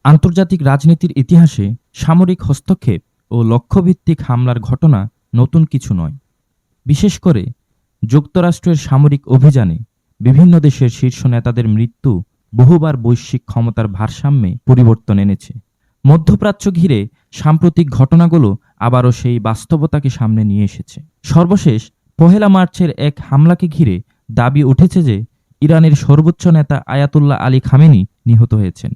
আন্তর্জাতিক রাজনীতির ইতিহাসে সামরিক হস্তক্ষেপ ও লক্ষ্যভিত্তিক হামলার ঘটনা নতুন কিছু নয়। বিশেষ করে যুক্তরাষ্ট্রের সামরিক অভিযানে বিভিন্ন দেশের শীর্ষ নেতাদের মৃত্যু বহুবার বৈশ্বিক ক্ষমতার ভারসাম্যে পরিবর্তন এনেছে। মধ্যপ্রাচ্য ঘিরে সাম্প্রতিক ঘটনাগুলো আবারও সেই বাস্তবতাকে সামনে নিয়ে এসেছে। সর্বশেষ পহেলা মার্চের এক হামলাকে ঘিরে দাবি উঠেছে যে ইরানের সর্বোচ্চ নেতা আয়াতুল্লাহ আলী খামেনি নিহত হয়েছেন।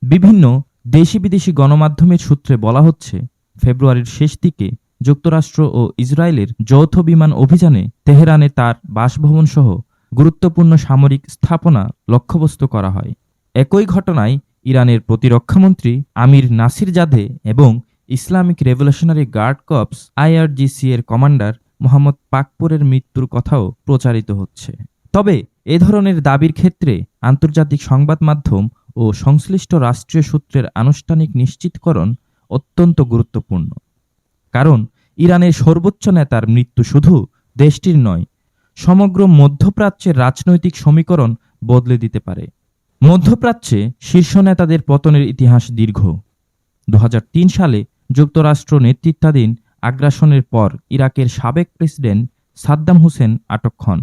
বিভিন্ন দেশি বিদেশি গণমাধ্যমের সূত্রে বলা হচ্ছে, ফেব্রুয়ারির শেষ দিকে যুক্তরাষ্ট্র ও ইসরায়েলের যৌথ বিমান অভিযানে তেহরানে তার বাসভবন সহ গুরুত্বপূর্ণ সামরিক স্থাপনা লক্ষ্যবস্তু করা হয়। একই ঘটনায় ইরানের প্রতিরক্ষামন্ত্রী আমির নাসিরজাদে এবং Islamic Revolutionary Guard Corps IRGC এর কমান্ডার মোহাম্মদ পাকপুরের মৃত্যুর কথাও প্রচারিত হচ্ছে। তবে এ ধরনের দাবির ক্ষেত্রে আন্তর্জাতিক সংবাদ মাধ্যম ও সংশ্লিষ্ট রাষ্ট্রীয় সূত্রের আনুষ্ঠানিক নিশ্চিতকরণ অত্যন্ত গুরুত্বপূর্ণ। কারণ ইরানের সর্বোচ্চ নেতার মৃত্যু শুধু দেশটির নয়, সমগ্র মধ্যপ্রাচ্যের রাজনৈতিক সমীকরণ বদলে দিতে পারে। মধ্যপ্রাচ্যে শীর্ষ নেতাদের পতনের ইতিহাস দীর্ঘ। 2003 সালে যুক্তরাষ্ট্র নেতৃত্বাধীন আগ্রাসনের পর ইরাকের সাবেক প্রেসিডেন্ট সাদ্দাম হুসেন আটক হন।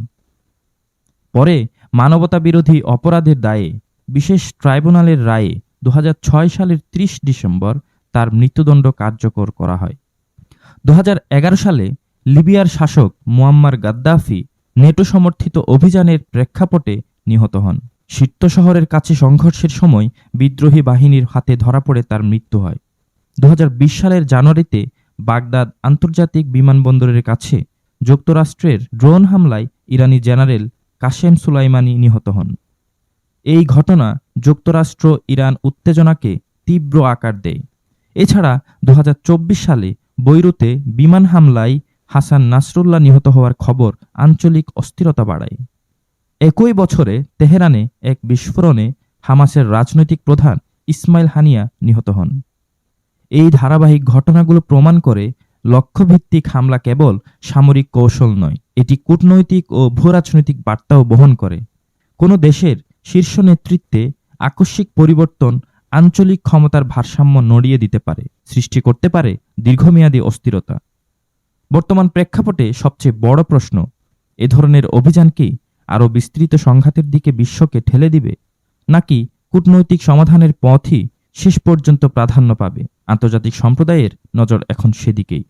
পরে মানবতাবিরোধী অপরাধের দায়ে বিশেষ ট্রাইব্যুনালের রায়ে 2006 সালের 30 ডিসেম্বর তার মৃত্যুদণ্ড কার্যকর করা হয়। 2011 সালে লিবিয়ার শাসক মুয়াম্মার গাদ্দাফি নেটো সমর্থিত অভিযানের প্রেক্ষাপটে নিহত হন। সির্ত শহরের কাছে সংঘর্ষের সময় বিদ্রোহী বাহিনীর হাতে ধরা পড়ে তার মৃত্যু হয়। 2020 সালের জানুয়ারিতে বাগদাদ আন্তর্জাতিক বিমানবন্দরের কাছে যুক্তরাষ্ট্রের ড্রোন হামলায় ইরানি জেনারেল কাশেম সুলাইমানি নিহত হন। এই ঘটনা যুক্তরাষ্ট্র ইরান উত্তেজনাকে তীব্র আকার দেয়। এছাড়া 2024 সালে বৈরুতে বিমান হামলায় হাসান নাসরুল্লাহ নিহত হওয়ার খবর আঞ্চলিক অস্থিরতা বাড়ায়। একই বছরে তেহরানে এক বিস্ফোরণে হামাসের রাজনৈতিক প্রধান ইসমাইল হানিয়া নিহত হন। এই ধারাবাহিক ঘটনাগুলো প্রমাণ করে লক্ষ্যভিত্তিক হামলা কেবল সামরিক কৌশল নয়, এটি কূটনৈতিক ও ভূরাজনৈতিক বার্তাও বহন করে। কোনো দেশের শীর্ষ নেতৃত্বে আকস্মিক পরিবর্তন আঞ্চলিক ক্ষমতার ভারসাম্য নড়িয়ে দিতে পারে, সৃষ্টি করতে পারে দীর্ঘমেয়াদী অস্থিরতা। বর্তমান প্রেক্ষাপটে সবচেয়ে বড় প্রশ্ন, এ ধরনের অভিযান কি আরও বিস্তৃত সংঘাতের দিকে বিশ্বকে ঠেলে দিবে, নাকি কূটনৈতিক সমাধানের পথই শেষ পর্যন্ত প্রাধান্য পাবে? আন্তর্জাতিক সম্প্রদায়ের নজর এখন সেদিকেই।